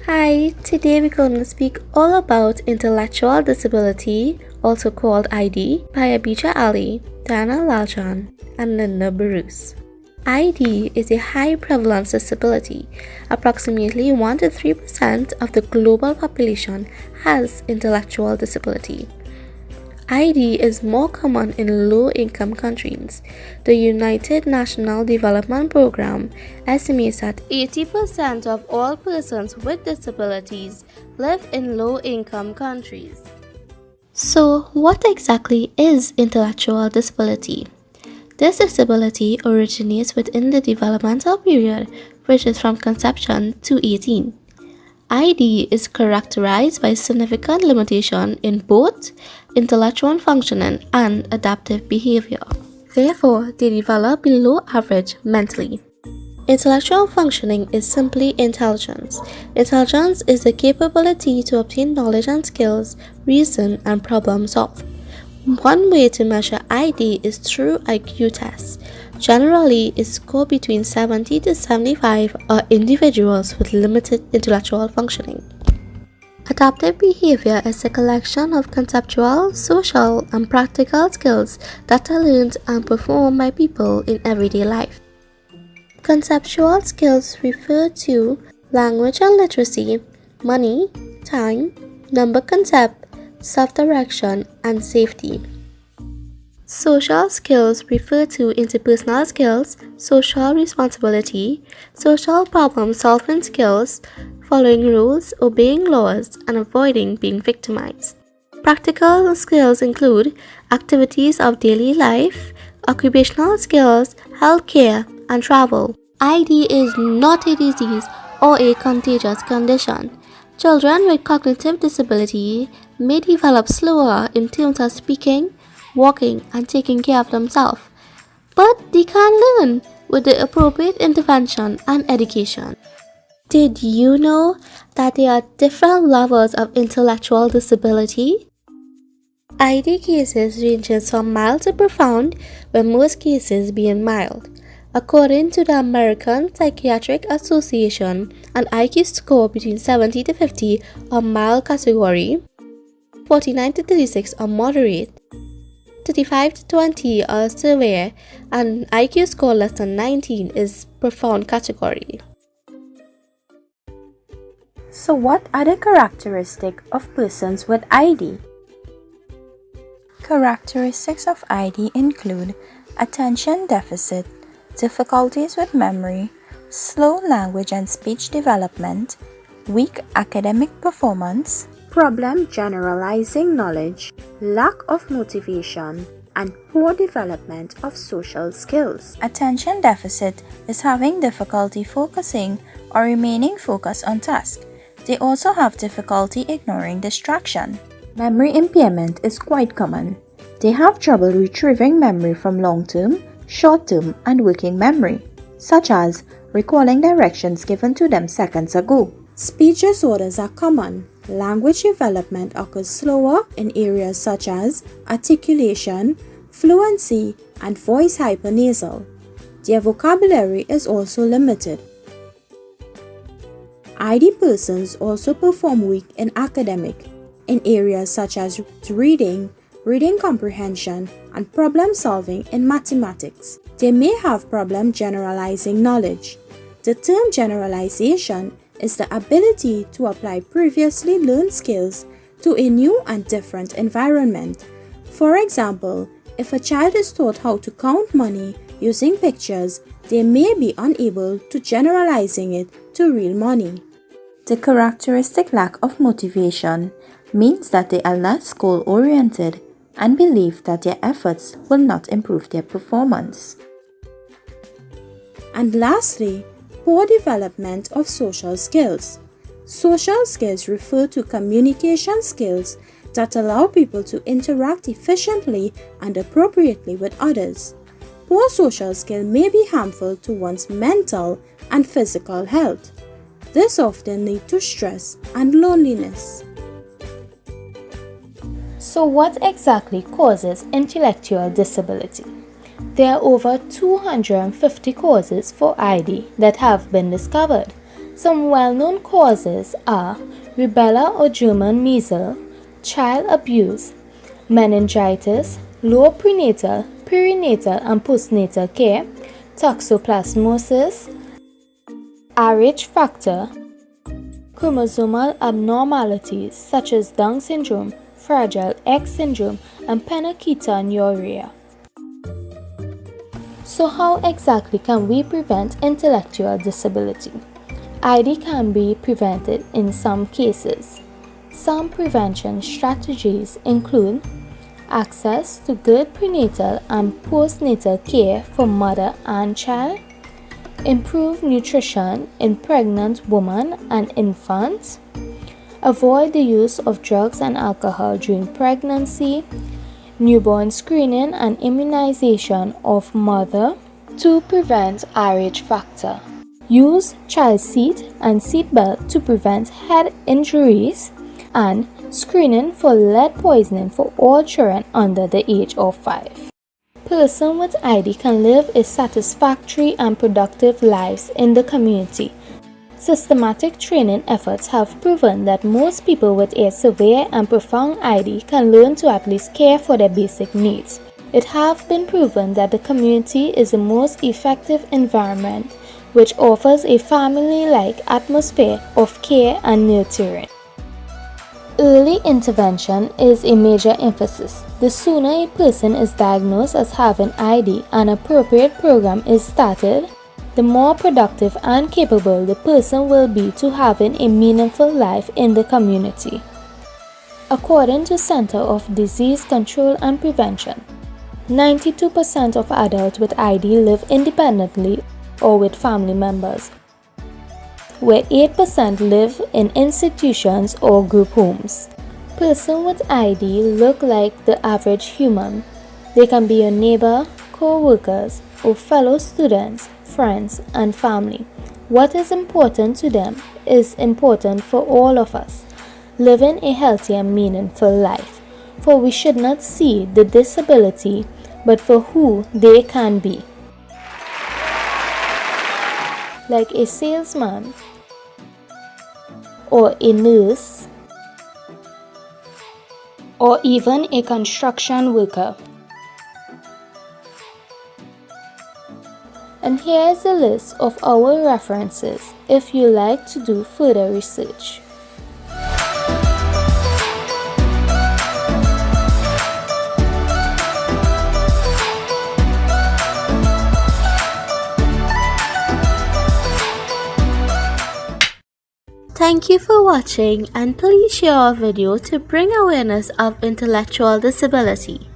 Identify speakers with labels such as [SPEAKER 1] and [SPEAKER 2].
[SPEAKER 1] Hi, today we're going to speak all about intellectual disability, also called ID, by Abija Ali, Dana Laljan, and Linda Bruce. ID is a high prevalence disability. Approximately 1 to 3% of the global population has intellectual disability. ID is more common in low-income countries. The United National Development Program estimates that 80% of all persons with disabilities live in low-income countries. So, what exactly is intellectual disability? This disability originates within the developmental period, which is from conception to 18. ID is characterized by significant limitation in both intellectual functioning and adaptive behavior. Therefore, they develop below average mentally. Intellectual functioning is simply intelligence. Intelligence is the capability to obtain knowledge and skills, reason, and problem solve. One way to measure ID is through IQ tests. Generally, a score between 70 to 75 are individuals with limited intellectual functioning. Adaptive behavior is a collection of conceptual, social, and practical skills that are learned and performed by people in everyday life. Conceptual skills refer to language and literacy, money, time, number concept, self-direction, and safety. Social skills refer to interpersonal skills, social responsibility, social problem-solving skills, following rules, obeying laws, and avoiding being victimized. Practical skills include activities of daily life, occupational skills, healthcare, and travel. ID is not a disease or a contagious condition. Children with cognitive disability may develop slower in terms of speaking, walking, and taking care of themselves, but they can learn with the appropriate intervention and education. Did you know that there are different levels of intellectual disability? ID cases ranges from mild to profound, with most cases being mild. According to the American Psychiatric Association, an IQ score between 70 to 50 are mild category, 49 to 36 are moderate, 35 to 20 are severe, and IQ score less than 19 is profound category.
[SPEAKER 2] So what are the characteristics of persons with ID? Characteristics of ID include attention deficit, difficulties with memory, slow language and speech development, weak academic performance, problem generalizing knowledge, lack of motivation, and poor development of social skills. Attention deficit is having difficulty focusing or remaining focused on task. They also have difficulty ignoring distraction. Memory impairment is quite common. They have trouble retrieving memory from long-term, short-term, and working memory, such as recalling directions given to them seconds ago. Speech disorders are common. Language development occurs slower in areas such as articulation, fluency, and voice hypernasal. Their vocabulary is also limited. ID persons also perform weak in academic, in areas such as reading comprehension, and problem solving in mathematics. They may have problem generalizing knowledge. The term generalization is the ability to apply previously learned skills to a new and different environment. For example, if a child is taught how to count money using pictures, they may be unable to generalizing it to real money. The characteristic lack of motivation means that they are less goal-oriented and believe that their efforts will not improve their performance. And lastly, poor development of social skills. Social skills refer to communication skills that allow people to interact efficiently and appropriately with others. Poor social skill may be harmful to one's mental and physical health. This often leads to stress and loneliness.
[SPEAKER 3] So what exactly causes intellectual disability? There are over 250 causes for ID that have been discovered. Some well-known causes are rubella or German measles, child abuse, meningitis, low prenatal, perinatal and postnatal care, toxoplasmosis, Rh factor, chromosomal abnormalities such as Down syndrome, Fragile X syndrome, and phenylketonuria. So how exactly can we prevent intellectual disability? ID can be prevented in some cases. Some prevention strategies include access to good prenatal and postnatal care for mother and child, improve nutrition in pregnant women and infants, avoid the use of drugs and alcohol during pregnancy, newborn screening and immunization of mother to prevent Rh factor. Use child seat and seat belt to prevent head injuries, and screening for lead poisoning for all children under the age of 5. Persons with ID can live a satisfactory and productive lives in the community. Systematic training efforts have proven that most people with a severe and profound ID can learn to at least care for their basic needs. It has been proven that the community is the most effective environment which offers a family-like atmosphere of care and nurturing. Early intervention is a major emphasis. The sooner a person is diagnosed as having ID and an appropriate program is started, the more productive and capable the person will be to having a meaningful life in the community. According to Center of Disease Control and Prevention, 92% of adults with ID live independently or with family members, where 8% live in institutions or group homes. Persons with ID look like the average human. They can be your neighbor, co-workers, or fellow students, friends, and family. What is important to them is important for all of us, living a healthy and meaningful life. For we should not see the disability, but for who they can be. Like a salesman, or a nurse, or even a construction worker. And here is a list of our references if you like to do further research.
[SPEAKER 1] Thank you for watching, and please share our video to bring awareness of intellectual disability.